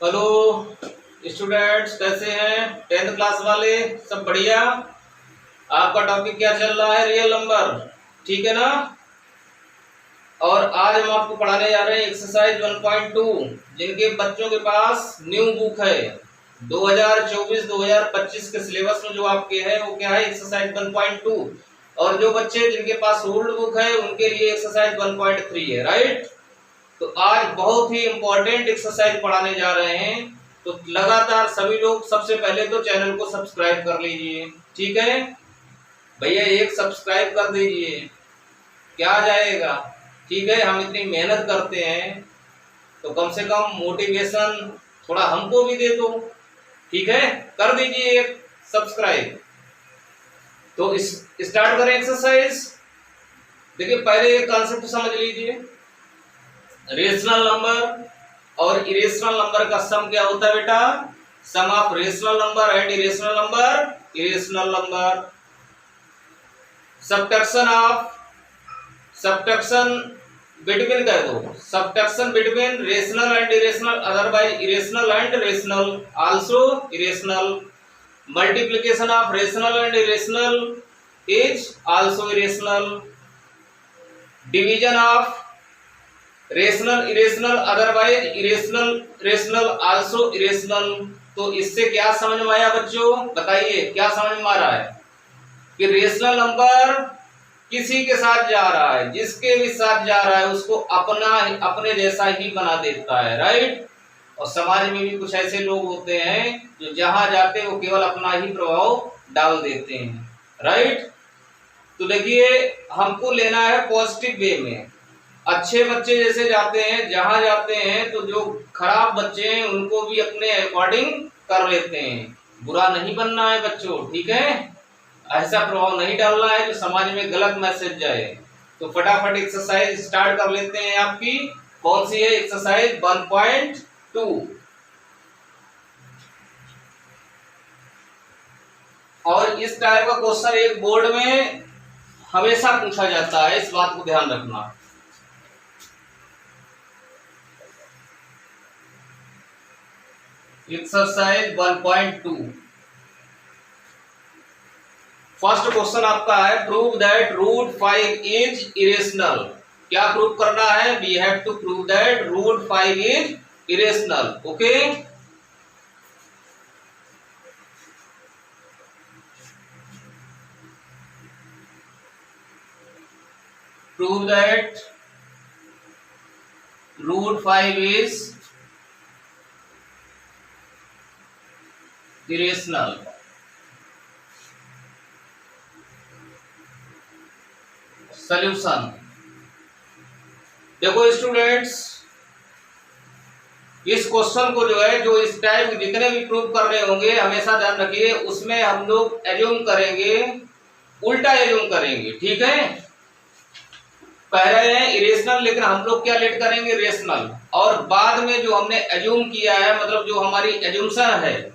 Hello students, कैसे हैं? 10th class वाले सब बढ़िया। आपका टॉपिक क्या चल रहा है? रियल नंबर, ठीक है ना। और आज हम आपको पढ़ाने जा रहे हैं एक्सरसाइज 1.2। जिनके बच्चों के पास न्यू बुक है 2024-2025 के सिलेबस में जो आपके है वो क्या है? एक्सरसाइज 1.2। और जो बच्चे जिनके पास ओल्ड बुक है उनके लिए एक्सरसाइज 1.3 है, राइट। तो आज बहुत ही इंपॉर्टेंट एक्सरसाइज पढ़ाने जा रहे हैं, तो लगातार सभी लोग सबसे पहले तो चैनल को सब्सक्राइब कर लीजिए, ठीक है भैया। एक सब्सक्राइब कर दीजिए, क्या जाएगा, ठीक है। हम इतनी मेहनत करते हैं तो कम से कम मोटिवेशन थोड़ा हमको भी दे दो, ठीक है। कर दीजिए एक सब्सक्राइब। तो स्टार्ट करें एक्सरसाइज। देखिए पहले एक कॉन्सेप्ट समझ लीजिए। रेशनल नंबर और इरेशनल नंबर का सम क्या होता है बेटा? Sum of rational number and irrational number. Irrational number subtraction between कह दो, subtraction between rational and irrational, otherwise irrational and rational, also irrational. Multiplication of rational and irrational is also irrational. Division of rational irrational, otherwise irrational rational, also irrational. तो इससे क्या समझ में आया बच्चों? बताइए क्या समझ में आ रहा है कि रेशनल नंबर किसी के साथ जा रहा है, जिसके भी साथ जा रहा है उसको अपने जैसा ही बना देता है, राइट। और समाज में भी कुछ ऐसे लोग होते हैं जो जहां जाते हैं वो केवल अपना ही प्रभाव डाल देते हैं, राइट। तो देखिए हमको लेना है पॉजिटिव वे में। अच्छे बच्चे जैसे जाते हैं, जहां जाते हैं तो जो खराब बच्चे हैं उनको भी अपने अकॉर्डिंग कर लेते हैं। बुरा नहीं बनना है बच्चों, ठीक है। ऐसा प्रभाव नहीं डालना है जो समाज में गलत मैसेज जाए। तो फटाफट एक्सरसाइज स्टार्ट कर लेते हैं। आपकी कौन सी है? एक्सरसाइज 1.2। और इस टाइप का क्वेश्चन एक बोर्ड में हमेशा पूछा जाता है, इस बात को ध्यान रखना। एक्सरसाइज 1.2 फर्स्ट क्वेश्चन आपका है, prove that root 5 is irrational. क्या प्रूव करना है? We have to prove that root 5 is irrational, okay. Prove that root 5 is irrational. Solution देखो स्टूडेंट्स, इस क्वेश्चन को जो है, जो इस टाइप जितने भी प्रूव कर रहे होंगे, हमेशा ध्यान रखिए उसमें हम लोग एज्यूम करेंगे, उल्टा एज्यूम करेंगे, ठीक है। पहले है इरेशनल, लेकिन हम लोग क्या लेट करेंगे? रेशनल। और बाद में जो हमने एज्यूम किया है, मतलब जो हमारी एज्यूमशन है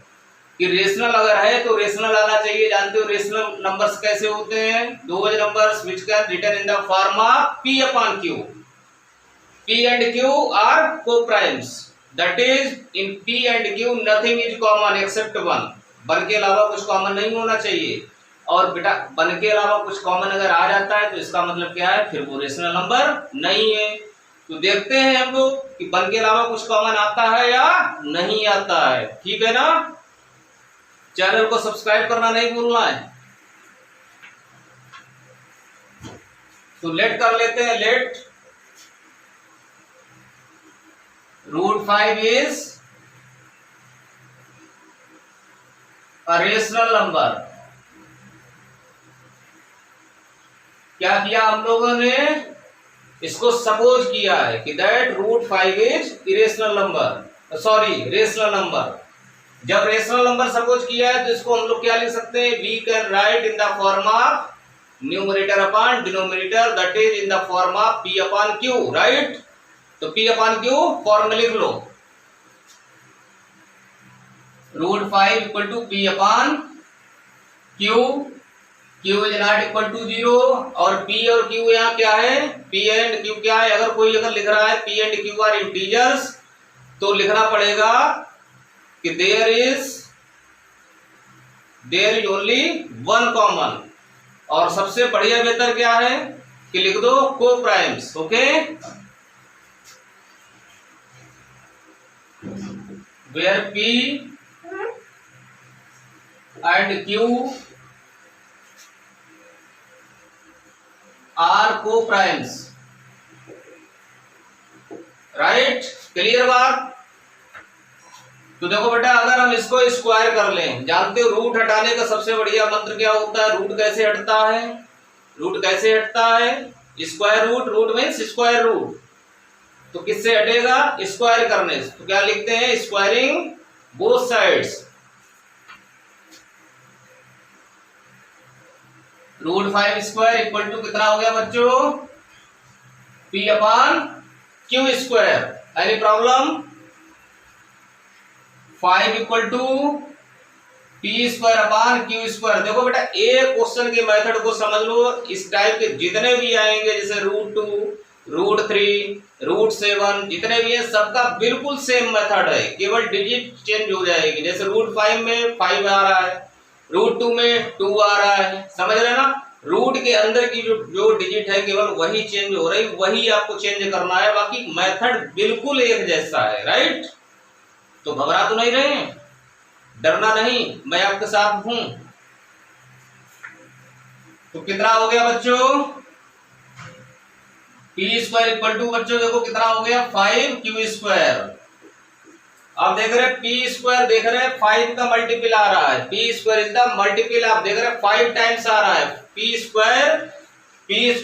कि रेशनल अगर है तो रेशनल आना चाहिए। जानते हो रेशनल नंबर्स कैसे होते हैं? Those numbers which can written in the form of p upon q। p and q are co-primes, that is in p and q nothing is common except 1। One के अलावा कुछ कॉमन नहीं होना चाहिए। और बेटा वन के अलावा कुछ कॉमन अगर आ जाता है तो इसका मतलब क्या है? फिर वो रेशनल नंबर नहीं है। तो देखते हैं हम लोग कि वन के अलावा कुछ कॉमन आता है या नहीं आता है, ठीक है ना। चैनल को सब्सक्राइब करना नहीं भूलना है। तो लेट कर लेते हैं, let root 5 is a rational number. क्या किया हम लोगों ने? इसको सपोज किया है कि that root 5 is irrational number, sorry rational number. जब रेशनल नंबर सपोज किया है तो इसको हम लोग क्या लिख सकते हैं? We can write in the form of numerator upon denominator, that is in the form of p upon q, right. तो p अपॉन q फॉर्म में लिख लो, root 5 equal to p upon q, q is not equal to 0। और p और q यहाँ क्या है? p and q क्या है? अगर कोई अगर लिख रहा है p and q are integers तो लिखना पड़ेगा कि there is only one common, और सबसे बढ़िया बेहतर क्या है कि लिख दो co-primes. Okay, where P and Q are co-primes. Right, clear बात। तो देखो बेटा, अगर हम इसको स्क्वायर कर लें, जानते हो रूट हटाने का सबसे बढ़िया मंत्र क्या होता है? रूट कैसे हटता है? रूट कैसे हटता है? Square root, root means square root. तो किससे हटेगा? स्क्वायर करने से। तो क्या लिखते हैं? Squaring both sides. Root 5 square equal to कितना हो गया बच्चों? P upon Q square. Any problem? 5 equal to P square upon Q square. देखो बेटा, एक क्वेश्चन के मेथड को समझ लो। इस टाइप के जितने भी आएंगे, जैसे रूट 2, रूट 3, रूट 7, जितने भी है सबका बिल्कुल सेम मेथड है, केवल डिजिट चेंज हो जाएगी। जैसे रूट 5 में 5 आ रहा है, रूट 2 में 2 आ रहा है, समझ रहे ना? रूट के अंदर की जो डिजिट है केवल वही चेंज हो रही, वही आपको चेंज करना है, बाकी मेथड बिल्कुल एक जैसा है। राइट, तो घबरा तो नहीं रहे हैं, डरना नहीं, मैं आपके साथ हूं। तो कितना हो गया बच्चों? पी स्क्वायर इक्वल टू बच्चों देखो कितना हो गया? 5 क्यू स्क्वायर। अब देख रहे पी स्क्वायर, देख रहे 5 का मल्टीपल आ रहा है। P square is the multiple, आप देख रहे 5 टाइम्स आ रहा है। P square is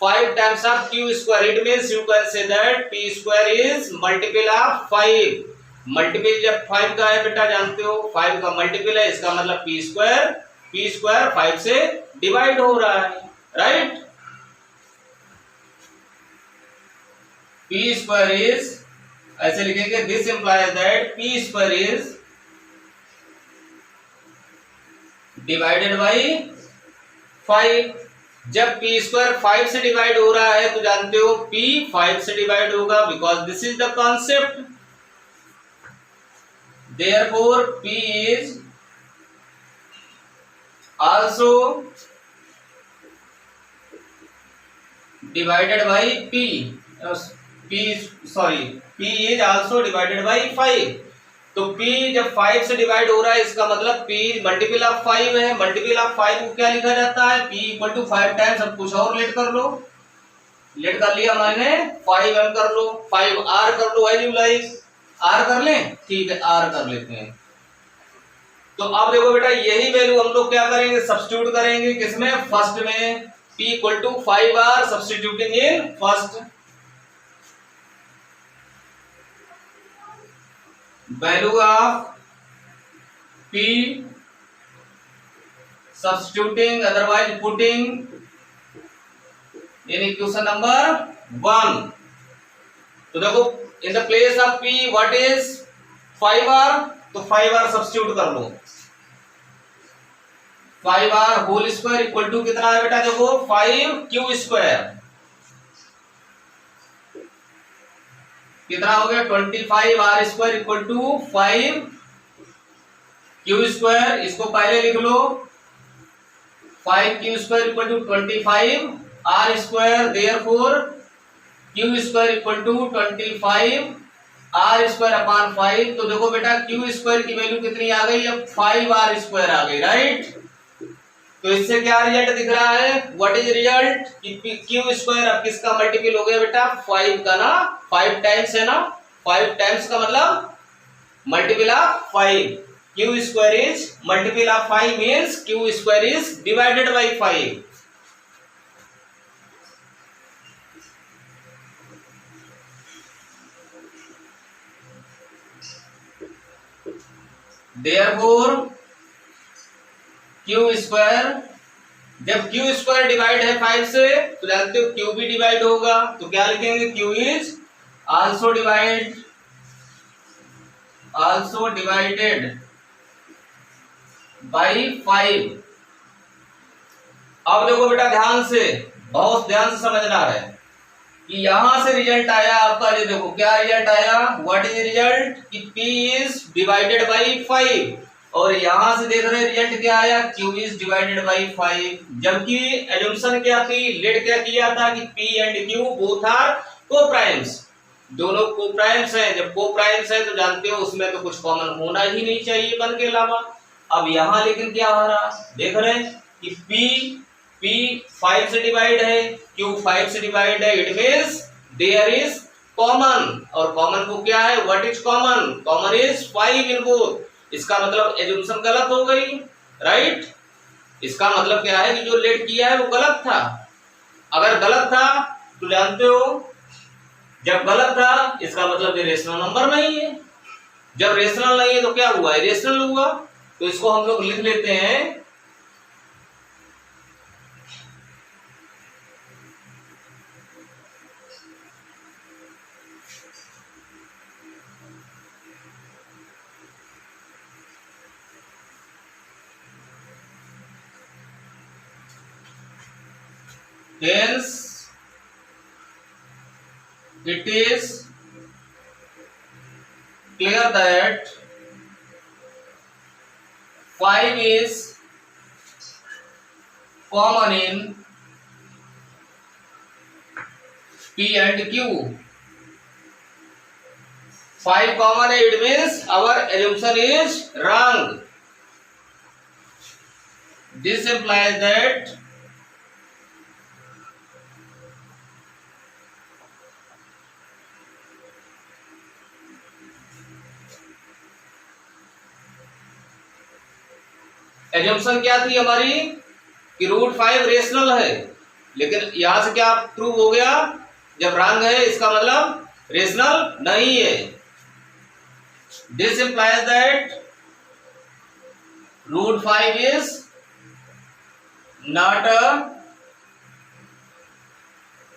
5 times of q square. It means you can say that p square is multiple of 5. Multiple जब 5 का है बेटा, जानते हो 5 का मल्टीपल है, इसका मतलब p स्क्वायर 5 से डिवाइड हो रहा है। राइट, p स्क्वायर इज, ऐसे लिखेंगे, this implies that p square is divided by 5। जब p स्क्वायर 5 से डिवाइड हो रहा है तो जानते हो p 5 से डिवाइड होगा, because this is the concept. Therefore p is also divided by p is also divided by 5। तो p जब 5 से डिवाइड हो रहा है, इसका मतलब p मल्टीपल ऑफ 5 है। मल्टीपल ऑफ 5 को क्या लिखा जाता है? p equal to 5 times. अब कुछ और लेट कर लो, लेट कर लिया मैंने, 5m कर लो, 5r कर लो, एज यू लाइक। r कर लें, ठीक है, r कर लेते हैं। तो अब देखो बेटा, यही वैल्यू हम लोग क्या करेंगे? सब्स्टिट्यूट करेंगे किसमें? फर्स्ट में। p equal to 5r substituting in first. Value of p substituting otherwise putting in equation number 1। तो देखो, in the place of p what is 5r, तो 5r सब्स्टिट्यूट कर लो। 5r whole square equal to कितना है बेटा? देखो 5q square कितना हो गया? 25r square equal to 5q square. इसको पहले लिख लो, 5q square equal to 25r square. Therefore q square equal to 25r square upon 5। तो देखो बेटा, q स्क्वायर की वैल्यू कितनी आ गई? अब 5r स्क्वायर आ गई। राइट, तो इससे क्या रिजल्ट दिख रहा है? What is result? Q square अब किसका मल्टीपल हो गया बेटा? 5 का ना, 5 टाइम्स है ना, 5 टाइम्स का मतलब multiple of 5। Q square is multiple of 5 means Q square is divided by 5। Therefore Q square, जब क्यू स्क्वायर डिवाइड है 5 से, तो जानते हो क्यू भी डिवाइड होगा। तो क्या लिखेंगे? Q is also divided by 5। अब देखो बेटा, ध्यान से, बहुत ध्यान से समझना है। कि यहां से रिजल्ट आया आपका, ये देखो क्या रिजल्ट आया, व्हाट इज रिजल्ट कि P इज डिवाइडेड बाई 5, और यहां से देख रहे हैं रिजल्ट क्या आया, Q इज डिवाइडेड बाई 5। जबकि एजम्पशन क्या थी, लेट क्या किया था कि P and Q both are coprimes, दोनों कोप्राइम्स हैं। जब कोप्राइम्स है तो जानते हो उसमें तो कुछ कॉमन होना ही नहीं चाहिए वन के अलावा। अब यहां लेकिन क्या हो रहा, देख रहे हैं कि P 5 से डिवाइड है, Q 5 से डिवाइड है, it means there is common, और कॉमन को क्या है, what is common, common is 5 in both. इसका मतलब एजम्पशन गलत हो गई, राइट। इसका मतलब क्या है कि जो लेट किया है वो गलत था। अगर गलत था तो जानते हो, जब गलत था इसका मतलब ये रेशनल नंबर नहीं है। जब रेशनल नहीं है तो क्या हुआ, इरेशनल हुआ। तो इसको हम लोग लिख लेते हैं hence it is clear that 5 is common in P and Q। 5 common है, it means our assumption is wrong। This implies that assumption क्या थी हमारी कि √5 रेशनल है, लेकिन यहां से क्या प्रूव हो गया, जब रॉन्ग है इसका मतलब रेशनल नहीं है। This implies that √5 is not a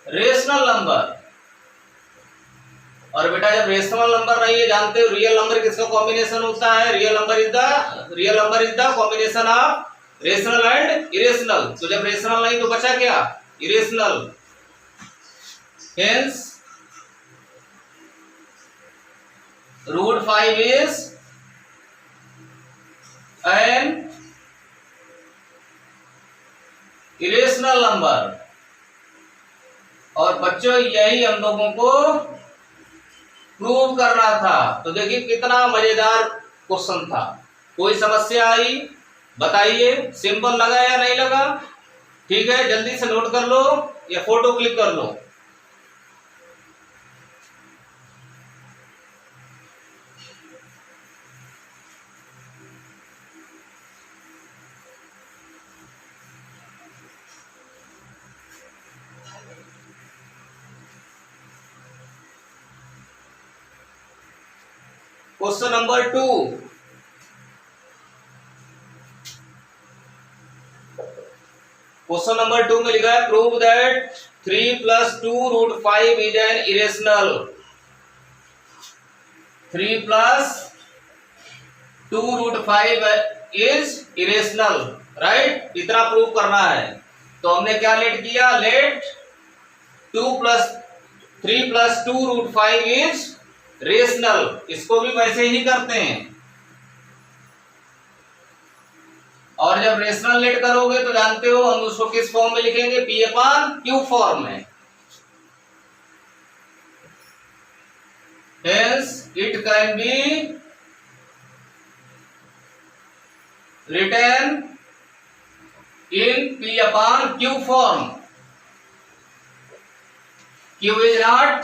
rational number. और बेटा जब रेशनल नंबर नहीं है, जानते हो रियल नंबर किसका कॉम्बिनेशन होता है, real number is the combination of rational and irrational. तो जब रेशनल नहीं तो बचा क्या, irrational. Hence √5 is an irrational number. और बच्चों यही हम लोगों को प्रूव करना था। तो देखिए कितना मजेदार क्वेश्चन था। कोई समस्या आई बताइए, सिंपल लगा या नहीं लगा। ठीक है, जल्दी से नोट कर लो या फोटो क्लिक कर लो। क्वेश्चन नंबर 2, क्वेश्चन नंबर 2 में लिखा है prove that 3 + 2√5 is an irrational. 3 + 2√5 is irrational, right. इतना प्रूव करना है। तो हमने क्या लेट किया, लेट 3 + 2√5 इज रेशनल। इसको भी वैसे ही करते हैं। और जब रेशनल लेट करोगे तो जानते हो हम उसको किस फॉर्म में लिखेंगे, P/Q फॉर्म में। Hence it can be written in P/Q form। Q is not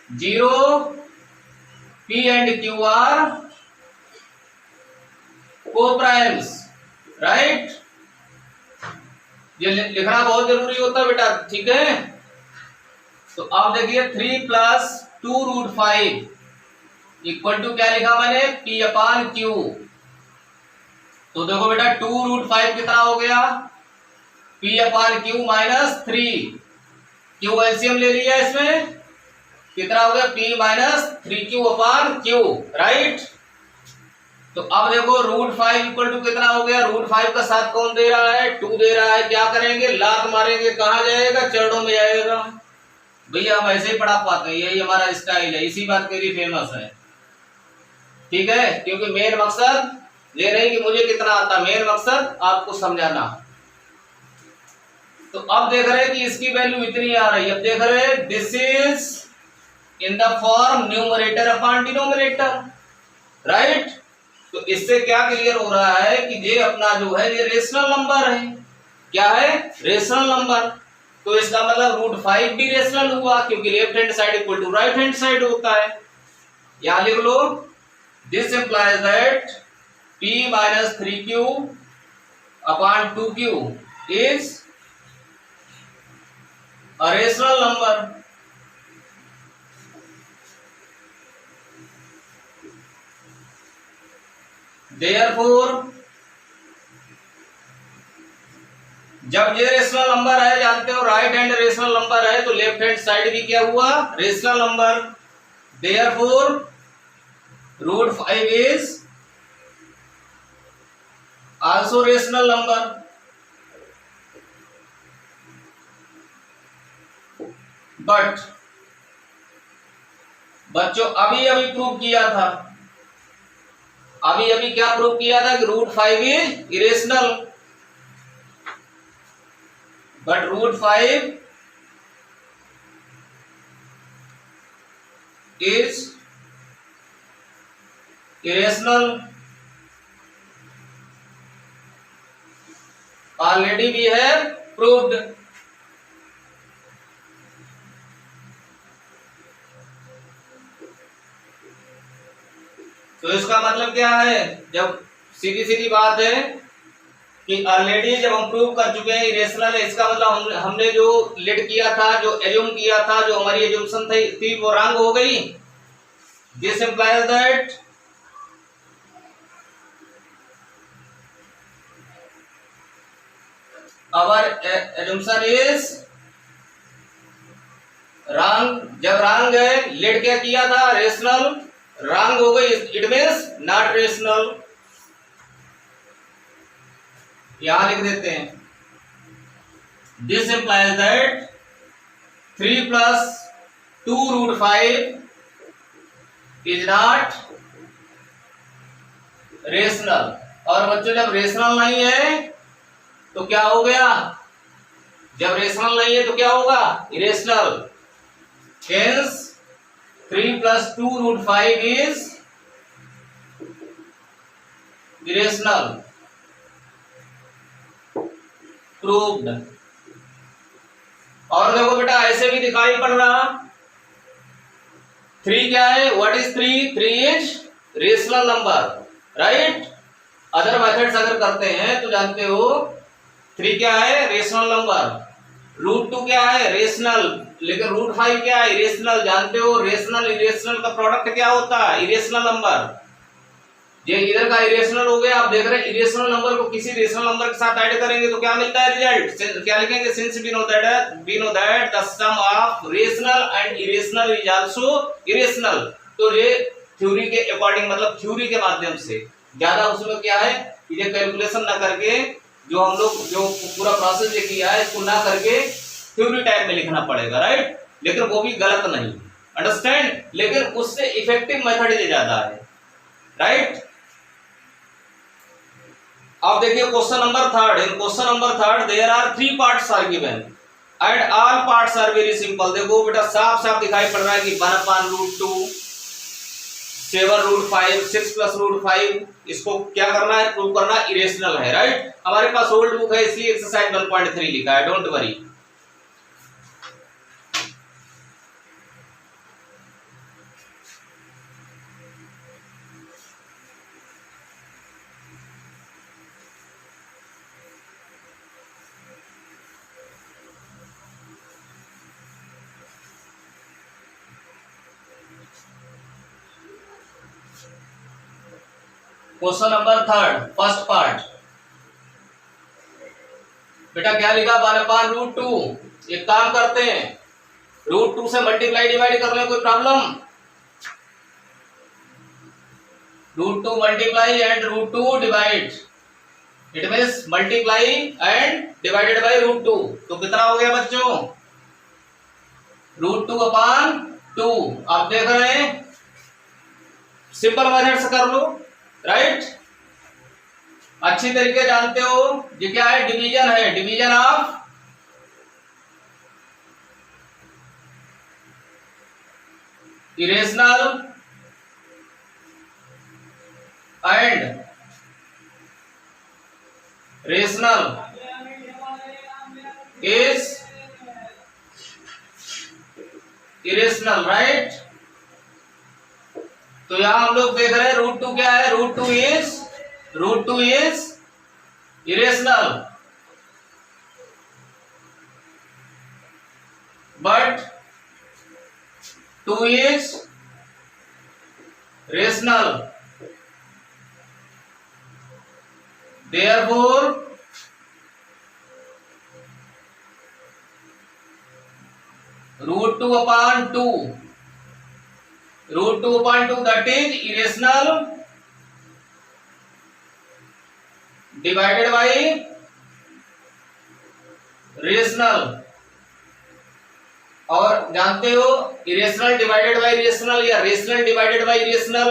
0, P and Q are co-primes, right. ये लिखना बहुत जरूरी होता है बेटा, ठीक है। तो अब देखिए 3 + 2√5 इक्वल टू क्या लिखा मैंने, P/Q। तो देखो बेटा 2√5 कितना हो गया, P/Q - 3। Q एलसीएम ले लिया इसमें, कितना हो गया, P - 3Q/Q, राइट। तो अब देखो √5 इक्वल टू कितना हो गया, √5 का साथ कौन दे रहा है, 2 दे रहा है। क्या करेंगे, लात मारेंगे, कहां जाएगा, चरणों में जाएगा। भैया हम ऐसे ही पढ़ा पाते हैं, यही हमारा स्टाइल है, इसी बात के लिए फेमस है। ठीक है, क्योंकि मेन मकसद ये नहीं कि मुझे कितना आता, मेन मकसद आपको समझाना। तो अब देख रहे हैं कि इसकी वैल्यू इतनी आ रही है। अब देख रहे हैं this is in the form numerator upon denominator, right. तो इससे क्या क्लियर हो रहा है कि ये अपना जो है ये रेशनल नंबर है। क्या है? Rational number. तो इसका मतलब √5 भी रेशनल हुआ, क्योंकि left hand side equal to right hand side होता है। यहां लिख लो, this implies that p minus 3q upon 2q is a rational number. Therefore, जब ये रेशनल नंबर है, जानते हो राइट हैंड रेशनल नंबर है, तो लेफ्ट हैंड साइड भी क्या हुआ? Rational number. Therefore, √5 is also rational number. But बच्चों अभी अभी प्रूव किया था, अभी क्या प्रूव किया था कि √5 is irrational. But √5 is irrational already we have proved. तो इसका मतलब क्या है? जब सीधी सीधी बात है कि ऑलरेडी जब हम प्रूव कर चुके हैं इरेशनल है, इसका मतलब हमने जो लेट किया था, जो एज्यूम किया था, जो हमारी एज्यूमशन थी वो रॉन्ग हो गई। This implies that our assumption is wrong. जब रॉन्ग है, लेट क्या किया था? रेशनल, रॉन्ग हो गई, इट मीन्स नॉट रेशनल। यहां लिख देते हैं, this implies that 3 + 2√5 is not rational. और बच्चों जब रेशनल नहीं है तो क्या हो गया? जब रेशनल नहीं है तो क्या होगा? Irrational. Hence 3 + 2√5 is irrational. Proved. और देखो बेटा ऐसे भी दिखाई पड़ रहा, 3 क्या है? What is 3? 3 is rational number, right. Other methods अगर करते हैं तो जानते हो 3 क्या है? Rational number. √2 क्या है? रेशनल। लेकिन √5 क्या है? इरेशनल। जानते हो रेशनल इरेशनल का प्रोडक्ट क्या होता है? Irrational number. ये इधर का इरेशनल हो गया। आप देख रहे हैं इरेशनल नंबर को किसी रेशनल नंबर के साथ ऐड करेंगे तो क्या मिलता है रिजल्ट? क्या लिखेंगे? Since we know that the sum of rational and irrational is also irrational. तो ये थ्योरी के अकॉर्डिंग, मतलब थ्योरी के माध्यम से, ज्यादा उसमें क्या है, ये कैलकुलेशन ना करके जो हम लोग जो पूरा प्रोसेस ये किया है इसको ना करके थ्योरी टाइप में लिखना पड़ेगा, राइट। लेकिन वो भी गलत नहीं, अंडरस्टैंड। लेकिन उससे इफेक्टिव मेथड ये ज्यादा है, राइट। अब देखिए question number 3। In question number 3 there are 3 parts are given and all parts are very simple. देखो बेटा साफ साफ दिखाई पड़ रहा है कि 1/√2 7√5 6 + √5 इसको क्या करना है? प्रूव करना इरेशनल है, राइट। हमारे पास ओल्ड बुक है इसलिए एक्सरसाइज 1.3 लिखा है, don't worry. Question number 3 first part. बेटा क्या लिखा? 1/√2। एक काम करते हैं, √2 से मल्टीप्लाई डिवाइड कर लें, कोई problem? √2 multiply and √2 divide, it means multiply and divided by √2। तो कितना हो गया बच्चों? √2/2 आप देख रहे हैं, सिंपल मेथड से कर लो, राइट। अच्छी तरीके जानते हो ये क्या है, डिवीजन है, division of irrational and rational is irrational, right. तो यहां हम लोग देख रहे हैं √2 क्या है, √2 is irrational, but 2 is rational, therefore √2/2 that is irrational divided by rational। और जानते हो इरेशनल डिवाइडेड बाय रेशनल या रेशनल डिवाइडेड बाय इरेशनल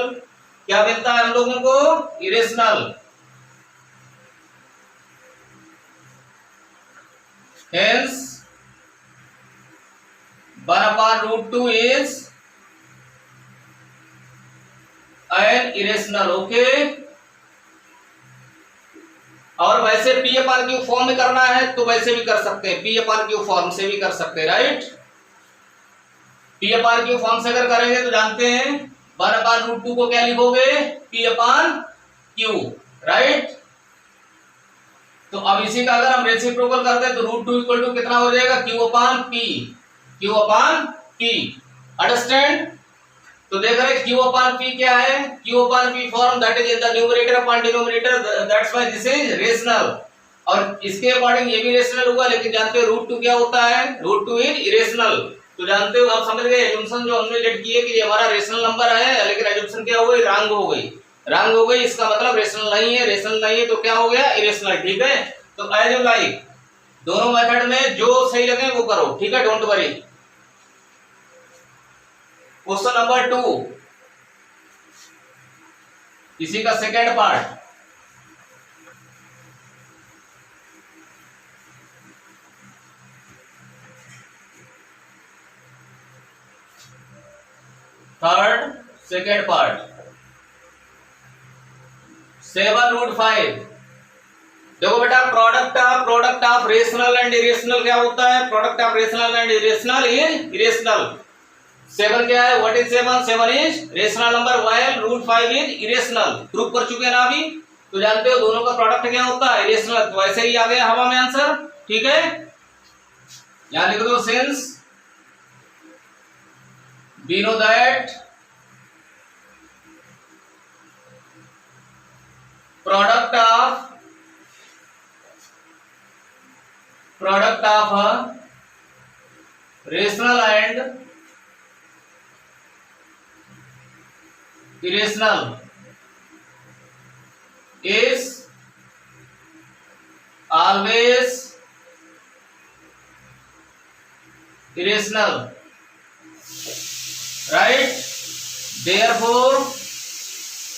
क्या मिलता है हम लोगों को, irrational. Hence 1/√2 is an irrational, okay. और वैसे P/Q फॉर्म में करना है तो वैसे भी कर सकते हैं, P/Q फॉर्म से भी कर सकते हैं, राइट। P/Q फॉर्म से अगर करेंगे तो जानते हैं 1/√2 को क्या लिखोगे, P/Q, राइट। तो अब इसी का अगर हम रेसिप्रोकल करते हैं तो √2 = कितना हो जाएगा, Q/P, अंडरस्टैंड। तो देख रहे Q/P क्या है, Q/P form that is in the numerator upon denominator, that's why this is rational. और इसके अकॉर्डिंग ये भी रेशनल होगा, लेकिन जानते हो √2 क्या होता है, √2 इज इरेशनल। तो जानते हो, आप समझ गए एजम्पशन जो हमने लेट की है कि ये हमारा रेशनल नंबर है, लेकिन एजम्पशन क्या हो गई, रॉन्ग हो गई। इसका मतलब रेशनल नहीं है तो क्या हो गया, इरेशनल, ठीक है। तो एज यू लाइक, दोनों मेथड में जो सही लगे वो करो, ठीक है, डोंट वरी। क्वेश्चन नंबर 2, इसी का सेकेंड पार्ट। Second part 7√5। देखो बेटा, product of rational and irrational क्या होता है, product of rational and irrational is irrational. 7 क्या है, what is 7 is rational number while √5 is irrational. Prove कर चुके हैं ना अभी, तो जानते हो दोनों का प्रोडक्ट क्या होता है, इरेशनल। तो ऐसे ही आ गया हवा में आंसर, ठीक है। यहां लिख दो, since we know that product of rational and irrational is always irrational, right. Therefore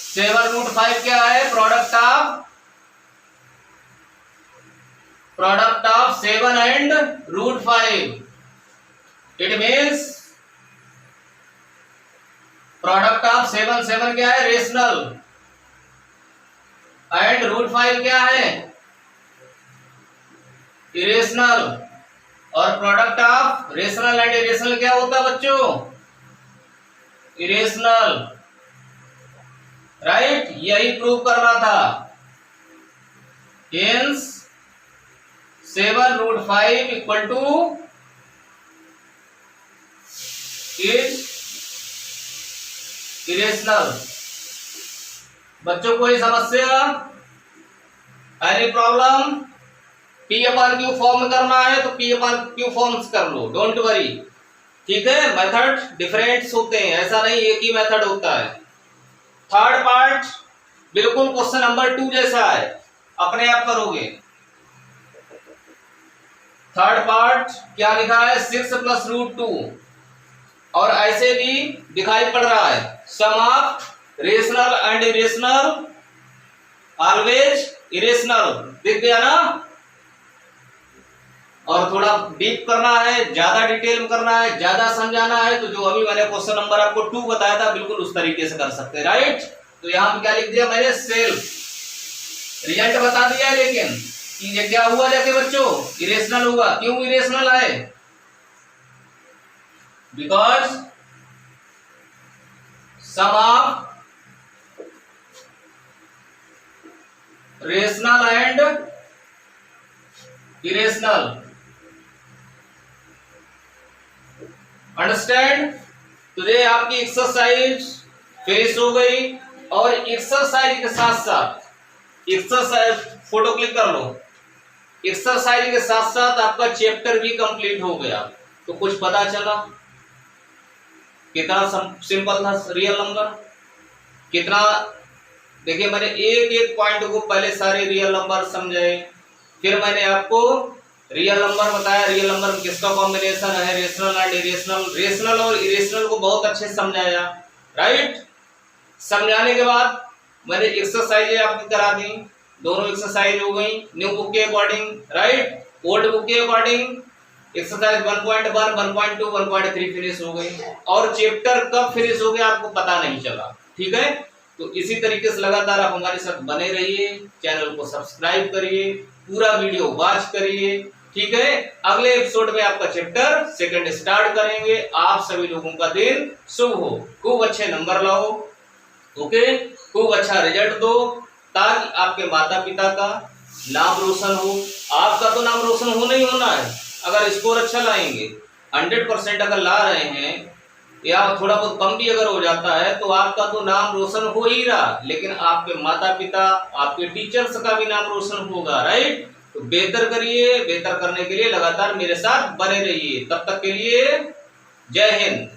7√5 क्या है, product of 7 and √5। It means product of 7 क्या है, रेशनल, एंड √5 क्या है, इरेशनल। और product of rational and irrational क्या होता है बच्चों, इरेशनल, राइट। यही प्रूव करना था। Hence 7√5 equal two is irrational. बच्चों कोई समस्या, एनी प्रॉब्लम? P/Q फॉर्म करना है तो P/Q फॉर्म्स कर लो, डोंट वरी, ठीक है। मेथड डिफरेंट होते हैं, ऐसा नहीं एक ही मेथड होता है। थर्ड पार्ट बिल्कुल क्वेश्चन नंबर 2 जैसा है, अपने आप करोगे। थर्ड पार्ट क्या लिखा है, 6 + √2 और ऐसे भी दिखाई पड़ रहा है, sum of rational and irrational always irrational, दिख गया ना। और थोड़ा डीप करना है, ज्यादा डिटेल में करना है, ज्यादा समझाना है, तो जो अभी मैंने क्वेश्चन नंबर आपको 2 बताया था बिल्कुल उस तरीके से कर सकते हैं, राइट। तो यहाँ पे क्या लिख दिया मैंने, सेल्फ, रिजल्ट बता दिया है, लेकिन ये क्या हुआ जाके बच्चों, इरेशनल हुआ। क्यों इरेशनल है? Because sum of rational and irrational, understand. तो ये आपकी एक्सरसाइज फिनिश हो गई, और एक्सरसाइज के साथ साथ, एक्सरसाइज फोटो क्लिक कर लो, एक्सरसाइज के साथ साथ आपका चैप्टर भी कंप्लीट हो गया। तो कुछ पता चला कितना सिंपल था रियल नंबर, कितना। देखिए मैंने एक एक पॉइंट को पहले सारे रियल नंबर समझाए, फिर मैंने आपको रियल नंबर बताया, रियल नंबर में किसका कॉम्बिनेशन है, रेशनल एंड इरेशनल, रेशनल और इरेशनल को बहुत अच्छे से समझाया, राइट। समझाने के बाद मैंने एक्सरसाइज आपकी करा दी, दोनों एक्सरसाइज हो गई न्यू बुक के अकॉर्डिंग, राइट। ओल्ड बुक के अकॉर्डिंग एक्सरसाइज 1.1, 1.2, 1.3 फिनिश हो गई, और चैप्टर कब फिनिश हो गया आपको पता नहीं चला, ठीक है। तो इसी तरीके से लगातार आप हमारे साथ बने रहिए, चैनल को सब्सक्राइब करिए, पूरा वीडियो वॉच करिए, ठीक है। अगले एपिसोड में आपका चैप्टर 2 स्टार्ट करेंगे। आप सभी लोगों का दिन शुभ हो, खूब अच्छे नंबर लाओ, ओके, खूब अच्छा रिजल्ट दो, ताकि आपके माता पिता का नाम रोशन हो। आपका तो नाम रोशन होना ही होना है। अगर स्कोर अच्छा लाएंगे, 100% अगर ला रहे हैं, या थोड़ा बहुत कम भी अगर हो जाता है, तो आपका तो नाम रोशन हो ही रहा, लेकिन आपके माता पिता, आपके टीचर्स का भी नाम रोशन होगा, राइट। तो बेहतर करिए, बेहतर करने के लिए लगातार मेरे साथ बने रहिए। तब तक के लिए जय हिंद।